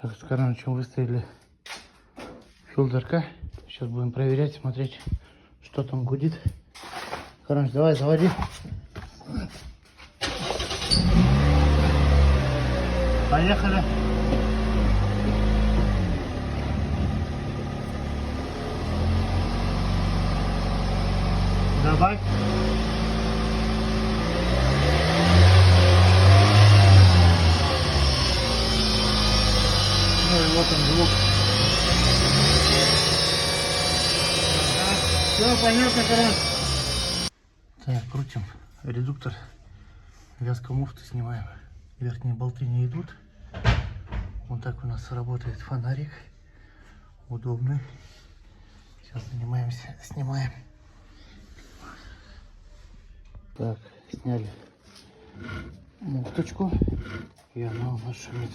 Так, с Коранычем выставили фильтрка. Сейчас будем проверять, смотреть, что там гудит. Кораныч, давай, заводи. Поехали. Добавь. Ну и вот он звук. Все понятно, Кораныч. Так, крутим редуктор. Вязка муфты снимаем. Верхние болты не идут. Вот так у нас работает фонарик. Удобный. Сейчас занимаемся, снимаем. Так, сняли муфточку. И она у нас шумит.